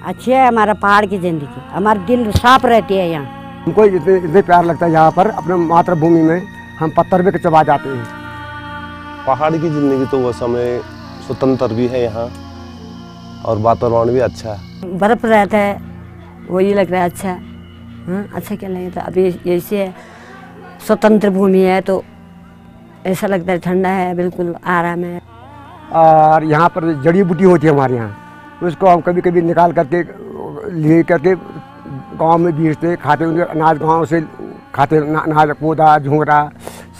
अच्छी है हमारा पहाड़ की ज़िंदगी, हमारा दिल साफ रहती है यहाँ। हमको इतने प्यार लगता है यहाँ पर, अपने मातृभूमि में हम पत्थर भी चबा जाते हैं। पहाड़ की ज़िंदगी तो वो समय स्वतंत्र भी है यहाँ और वातावरण भी अच्छा है। बर्फ़ रहता है वही लग रहा है अच्छा। हाँ अच्छा क्या लगता था अभी ऐसे स्वतंत्र भूमि है तो ऐसा लगता है ठंडा है, बिल्कुल आराम है। और यहाँ पर जड़ी बूटी होती है हमारे यहाँ, उसको हम कभी कभी निकाल करके ले करके गांव में बेचते खाते, उनके अनाज गांव से खाते, अनाज पौधा झोंगरा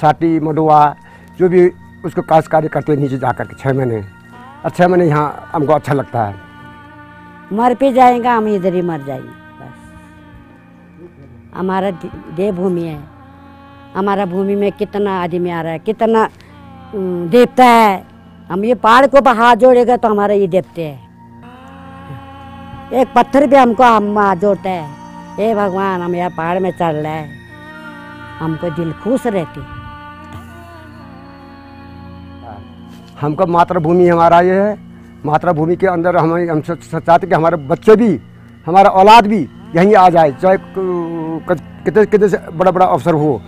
साटी मडुआ जो भी उसको काश्तकारी करते नीचे जा करके 6 महीने। और 6 महीने यहाँ हमको अच्छा लगता है। मर पे जाएगा हम इधर ही मर जाएंगे बस। हमारा देवभूमि है, हमारा भूमि में कितना आदमी आ रहा है, कितना देवता है। हम ये पहाड़ को हाथ जोड़ेगा तो हमारा ये देवते है। एक पत्थर भी हमको हम हाथ जोड़ता है, हे भगवान हम यहाँ पहाड़ में चढ़ रहे हैं, हमको दिल खुश रहती है। हमको मातृभूमि हमारा ये है, मातृभूमि के अंदर हम चाहते कि हमारे बच्चे भी, हमारा औलाद भी यहीं आ जाए, चाहे कितने कितने से बड़ा बड़ा अवसर हो।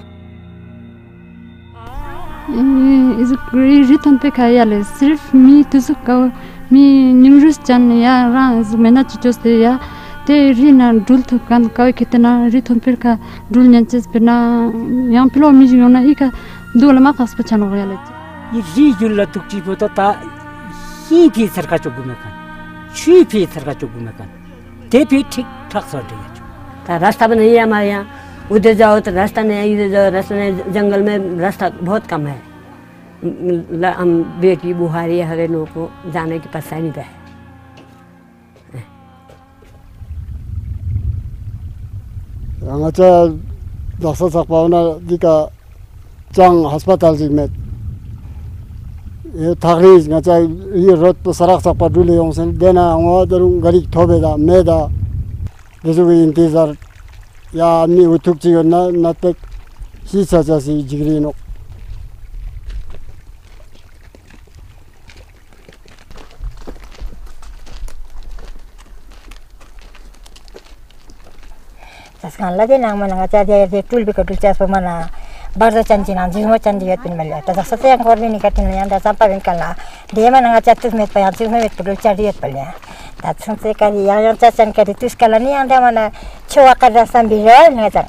रिटर्न पे खाया सिर्फ मी तुझको मी न्यूज़ चैनल या राज मैंने चुचोस्ते या ते रिना डुल तो कान का कितना रिटर्न पे का डुल नेंचेस बिना यहाँ पिलो मी जो ना इका डुल मा खास पचानो गया ले ये जुल्ला तुक्ची पोता ता ही भी सरकार चुगु में कान शी भी सरकार चुगु में कान ते भी ठीक ठाक सर है। रास्ता भी नहीं है हमारे यहाँ, उधर जाओ तो रास्ता नहीं है, इधर जाओ रास्ता नहीं, जंगल में रास्ता बहुत कम है। हम बेटी बुहारी हरे लोगों को जाने की परेशानी है। अच्छा दस सकपावना दिका चंग अस्पताल जी में ये थागरीज अच्छा ये रोड पर सड़क सकपा डुले होंगे देना वहाँ दरुं गरीब थोबेदा मेदा जैसे भी इंतजार या आदमी उठुक चियो ना तक ही सचा सी जिगरी no Sekarang lagi nang mana ngajar dia tul bi kadul cas pemana barza canci nang jiwa canci ya pun melia. Tapi sesuatu yang korban ni katin yang dah sampai bengkala dia mana ngajar tu met payah tu met kadul cari ya pelia. Tapi sesuatu kali yang cacan kali tu sekali ni yang dah mana cua kerja sambil ngajar.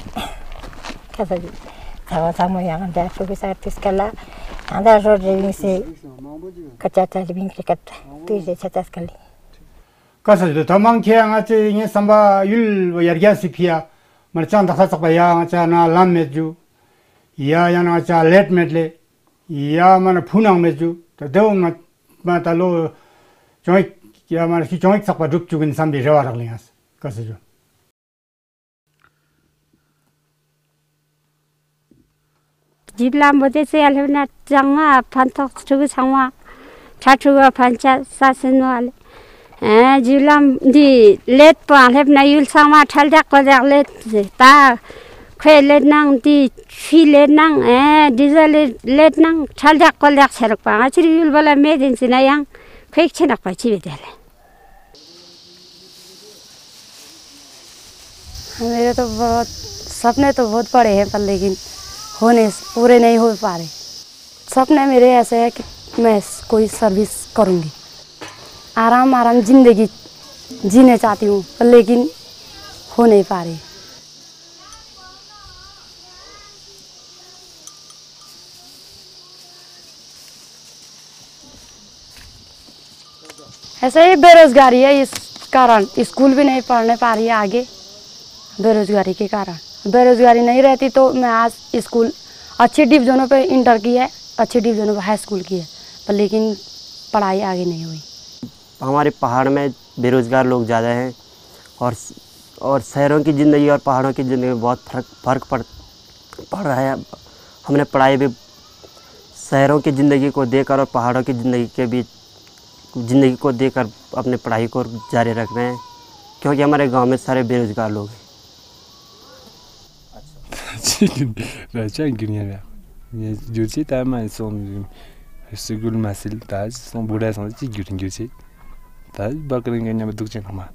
Kata dia, sama yang dah fokus artis sekali, anda road driving se kaca driving kat tu je caca sekali. Kasa tu tamang kia ngajar ini samba yul yargia sipia. Merchan tak sasak bayang aja na lam meju, ya yang aja let medle, ya mana punang meju, terdeu mat lo joik ya mana si joik sak paduk juga sambil jawab lingas, kasih. Jiblam bote se alhamdulillah jangwa pantok juga sangwa, catuga panca sasenwal. Jilam di let pan heb na yul sama thaldak kozak let ta khe let nang di chi let nang diesel let nang thaldak kozak serak pa achri yul bala medin sina yang khe chenak pa chi bedale। मेरे तो बहुत सपने तो बहुत बड़े हैं पर लेकिन होने पूरे नहीं हो पा रहे। सपने मेरे ऐसे है कि मैं कोई सर्विस करूँगी, आराम जिंदगी जीने चाहती हूँ पर लेकिन हो नहीं पा रही। ऐसे ही बेरोजगारी है, इस कारण स्कूल भी नहीं पढ़ने पा रही है आगे, बेरोजगारी के कारण। बेरोजगारी नहीं रहती तो मैं आज स्कूल अच्छी डिवीजनों पे इंटर की है, अच्छी डिवीजनों पे हाई स्कूल की है पर लेकिन पढ़ाई आगे नहीं हुई। हमारे पहाड़ में बेरोज़गार लोग ज़्यादा हैं और शहरों की ज़िंदगी और पहाड़ों की ज़िंदगी में बहुत फ़र्क पड़ रहा है। हमने पढ़ाई भी शहरों की ज़िंदगी को देकर और पहाड़ों की ज़िंदगी के बीच ज़िंदगी को देकर अपने पढ़ाई को जारी रख रहे हैं क्योंकि हमारे गांव में सारे बेरोज़गार लोग हैं। ये जुची तामा सोम स्कूल मासिल ताज सोम बुढ़ा सोम ची जुटिंग जुची ताज बकरिंग के न्याम दुख चेंग हमा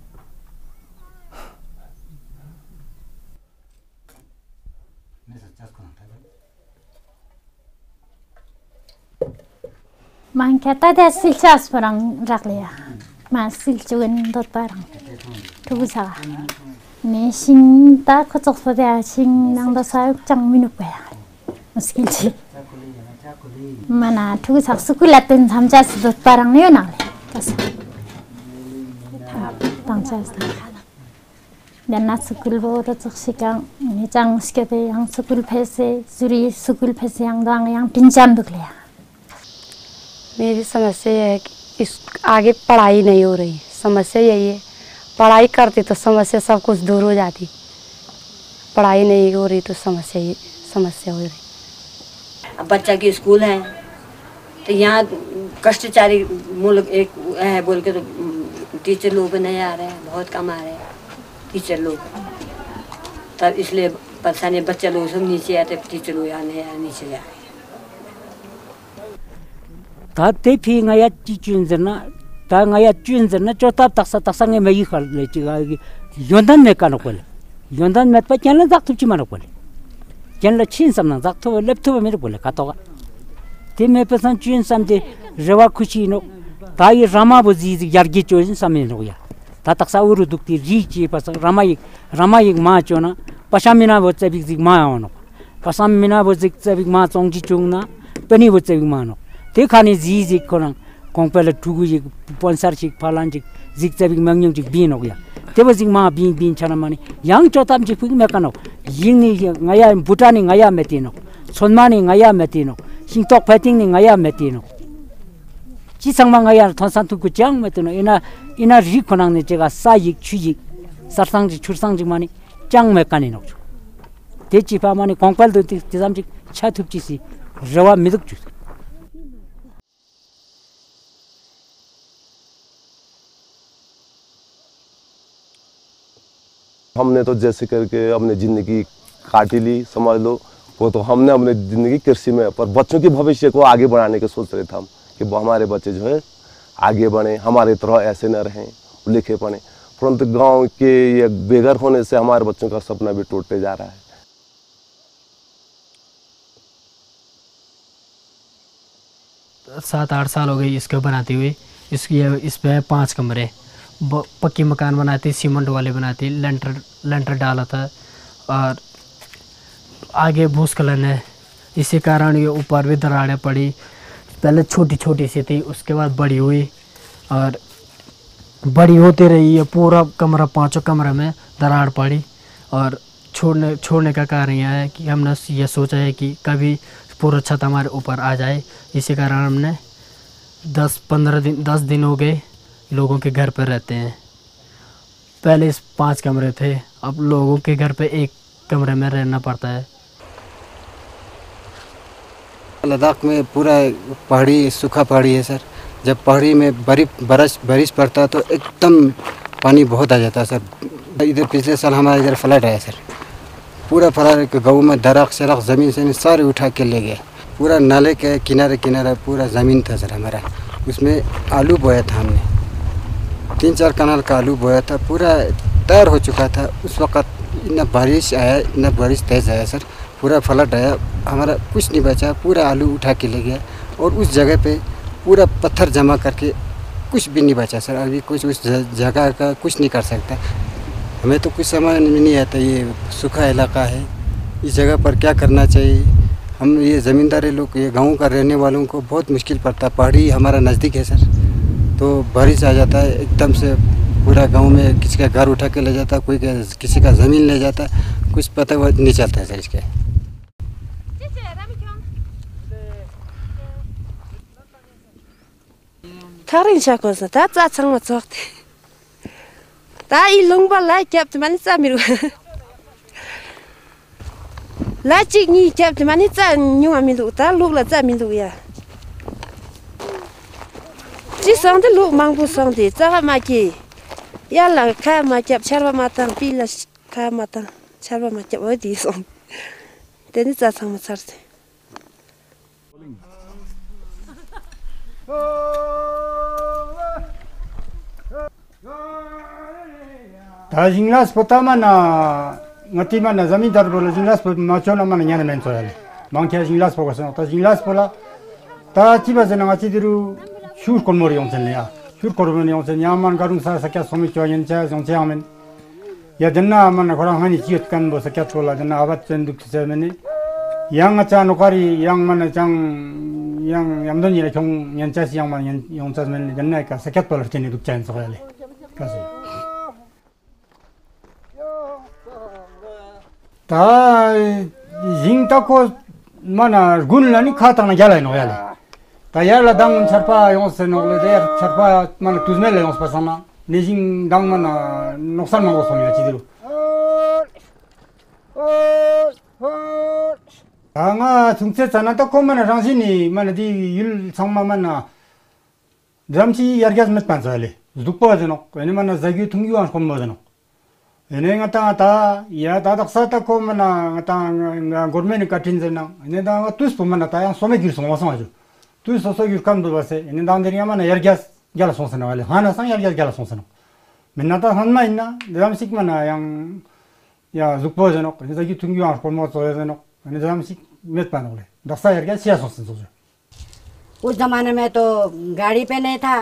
mang kata dia silchas parang rakleya ma silchuan dot parang tubusa ne sing ta khochok sodia sing nang da sa chang minuk ba muskilchi mana tubusa sukulaten samjas dot parang ne na tas tangchas dan na sukul bo to sikang ni chang skepe yang sukul phese suri sukul phese yang dang yang tinjam दुखलिया मेरी समस्या यह है कि इस आगे पढ़ाई नहीं हो रही। समस्या यही है, पढ़ाई करते तो समस्या सब कुछ दूर हो जाती, पढ़ाई नहीं हो रही तो समस्या हो रही। अब बच्चा की स्कूल है तो यहाँ कष्टचारी मुल्क एक है बोल के तो टीचर लोग नहीं आ रहे हैं, बहुत कम आ रहे हैं टीचर लोग, तब इसलिए परेशानी बच्चे लोग सब नीचे आते, टीचर लोग यहाँ नहीं आए, नीचे आए। ता ते फी ngaya chunzerna ta ngaya chunzerna chota taksa nge mai khal le chiga yondan me kan kol yondan me pa chen la dak tu chi man kol chen la chin sam na dak to lep to me kol ka to te me pa san chun sam de rewa khuchi no ta yi rama bo ji yar gi chojin sam me no ya ta taksa uru dukti ji chi pa rama yi ma chona pasamina bo chebik ji ma ono pasamina bo ji chebik ma chong ji chung na pani bo chebik ma no देखा नहीं जी कोना कौन पहले टूगु जी पंसर चिक फालान चिक जिक जबिक मंगयंग चिक been हो गया तेबो जिक मा बीन छना माने यांग चोताम चिक पुग मेकानो यिंग नि ngaya भूटानी ngaya मेतिनो सोनमानी ngaya मेतिनो सिंगटोक फाइटिंग नि ngaya मेतिनो ची संगमा ngaya थनसान तुकु च्याङ मेतिनो इना रि कोनाङ ने जेगा सायिक छुयि सरसंग जि छुरसंग जि माने च्याङ मेकानि नो ते चिपा माने कोंपल दु तिजाम चिक छाथुप चिसी रवा मिदुक छु हमने तो जैसे करके अपनी ज़िंदगी काटी ली समझ लो, वो तो हमने अपनी ज़िंदगी कृषि में, पर बच्चों के भविष्य को आगे बढ़ाने के सोच रहे थे हम कि हमारे बच्चे जो है आगे बढ़े, हमारे तरह ऐसे न रहें, लिखे पढ़ें, परंतु गांव के ये बेघर होने से हमारे बच्चों का सपना भी टूटते जा रहा है। 7-8 साल हो गए इसको बनाते हुए। इस पे 5 कमरे, पक्की मकान बनाते, सीमेंट वाले बनाते, लेंटर डाला था और आगे भूस्खलन है, इसी कारण ये ऊपर भी दरारें पड़ी। पहले छोटी छोटी सी थी, उसके बाद बड़ी हुई और बड़ी होती रही है। पूरा कमरा 5 कमरे में दरार पड़ी और छोड़ने का कारण यह है कि हमने ये सोचा है कि कभी पूरा छत हमारे ऊपर आ जाए। इसी कारण हमने 10 दिन हो गए लोगों के घर पर रहते हैं। पहले 5 कमरे थे, अब लोगों के घर पे 1 कमरे में रहना पड़ता है। लद्दाख में पूरा पहाड़ी सूखा पहाड़ी है सर। जब पहाड़ी में बारिश पड़ता है तो एकदम पानी बहुत आ जाता है सर। इधर पिछले साल हमारे इधर फ्लड आया सर, पूरा फ्लड गाँव में दरख्त शरख ज़मीन से सारे उठा के ले गए। पूरा नाले के किनारे पूरा ज़मीन था सर हमारा, उसमें आलू बोया था हमने, 3-4 कनाल का आलू बोया था, पूरा तैयार हो चुका था। उस वक़्त इतना बारिश आया, इतना बारिश तेज़ आया सर, पूरा फ्लड आया, हमारा कुछ नहीं बचा, पूरा आलू उठा के ले गया और उस जगह पे पूरा पत्थर जमा करके कुछ भी नहीं बचा सर। अभी कुछ उस जगह का कुछ नहीं कर सकता। हमें तो कुछ समझ में नहीं आता, ये सूखा इलाका है, इस जगह पर क्या करना चाहिए। हम ये ज़मींदारी लोग, ये गाँव का रहने वालों को बहुत मुश्किल पड़ता। पहाड़ी हमारा नज़दीक है सर, तो बारिश आ जाता है एकदम से, पूरा गांव में किसी का घर उठा के ले जाता, कोई किसी का ज़मीन ले जाता, कुछ पता नहीं चलता है सर इसके। थारिन शाको सा ता चाचंग म चोक्ते ता इलुङ बल्ला क्याप्ट मानि चा मिरु ला चिनी क्याप्ट मानि चा न्युआ मिलु ता लुगला चा मिलु या जी संदे लुग मांगबु संदे चा माकी या ला खा मा क्याप छरबा माताङ पिला खा माताङ छरबा मा क्याप ओदि सं तेनि चाचंग म छर्थे 다 징라스 포타마나 ngatiman zamindar bola 징라스 마초나 마나 냐나 멘소야 망케 징라스 보고서 다 징라스 보라 다 집에서 나가지들у 슈 건물이 용선이야. 슈 건물이 용선 야만 가rum사 sakya somi choyencha 정체하면 야 된나 만나 거랑 하니 지었간 뭐 sakya 쫄라 된나 아바전 득세면이 양아차 노가리 양만의 양 얌돈이라 경 연차시 양만 용차면 된나니까 sakya 쫄라 테니 득자인 소야래. 그래서 다 징타코 mana gunlani khatana jalai no yala ta yala dang charpa yons no le der charpa mana tuzmele yons pasana nejing dang mana noksan mango somya chidiru anga 중세 자나다 코만 당신이 mana di 일 상마 mana 잠시 yargas met panzale zdukpaजनो ene mana zagi tungyu kom modano ene ngata ya daksa ko mana ngata gormen katin zena ene da tus pomana ta some gir som wasama ju tus so gir kam do base ene da nderiya mana yargas gala sonsana wale hana san yargas gala sonsana minna ta hanma inna dramsik mana yang ya zukpaजनो ene zagi tungyu kom modano ene dramsik met panole daksa yargas sia sonsan sojo उस जमाने में तो गाड़ी पे नहीं था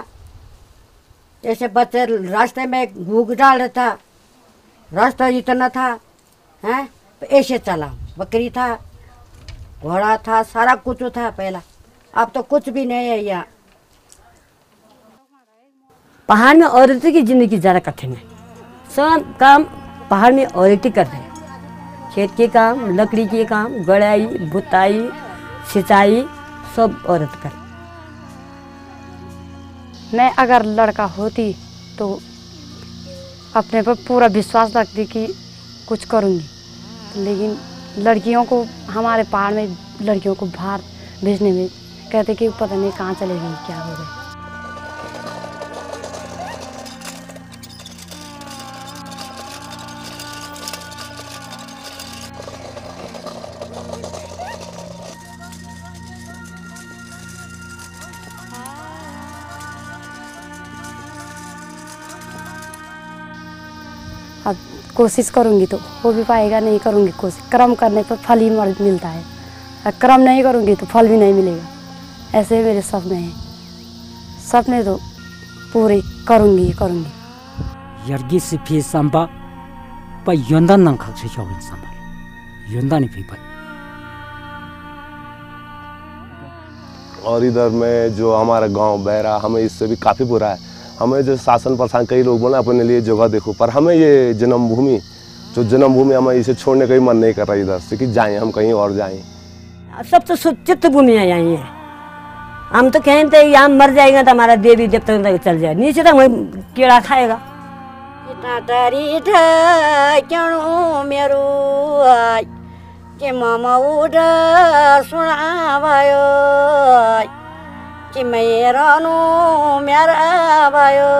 ऐसे बच्चे रास्ते में भूख डाल रहा था रास्ता इतना था हैं तो ऐसे चला बकरी था घोड़ा था सारा कुछ था पहला अब तो कुछ भी नहीं है यहाँ पहाड़ में औरतें की जिंदगी ज़्यादा कठिन है सब काम पहाड़ में औरतें कर रहे हैं खेत के काम लकड़ी के काम गड़ाई बुताई सिंचाई सब औरत कर मैं अगर लड़का होती तो अपने पर पूरा विश्वास रखती कि कुछ करूँगी लेकिन लड़कियों को हमारे पहाड़ में लड़कियों को बाहर भेजने में कहते कि पता नहीं कहाँ चले गई क्या हो गई अब कोशिश करूँगी तो हो भी पाएगा नहीं करूँगी कोशिश कर्म करने पर फल ही मिलता है और कर्म नहीं करूँगी तो फल भी नहीं मिलेगा ऐसे मेरे सपने हैं सपने तो पूरे करूँगी yargi si phi samba pa yondan nang khak se chawin samba yondan phi pa और इधर में जो हमारा गांव बहरा हमें इससे भी काफ़ी बुरा है हमें जो शासन प्रशासन कई लोग बोले अपने लिए जगह देखो पर हमें ये जन्मभूमि हमें इसे छोड़ने का ही मन नहीं कर रहा इधर से कि जाएं हम कहीं और जाएं सब तो चित्त भूमि है यहीं है हम तो कहते हैं यहाँ मर जाएगा तो हमारा देवी देवता तक चल जाए नीचे तक कीड़ा खाएगा मेरो के मामा उड़ा सुना भयो कि मेरा नो मेरा भयो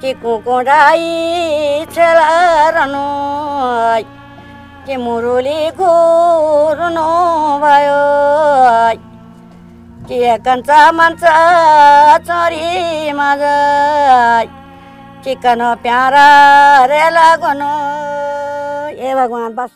कि कुकुड़ाई चला रनो कि मुरली घोरनो भयो कि कंचा मंचा चरी मजा कि कनो प्यारा रे लगनो ये भगवान बस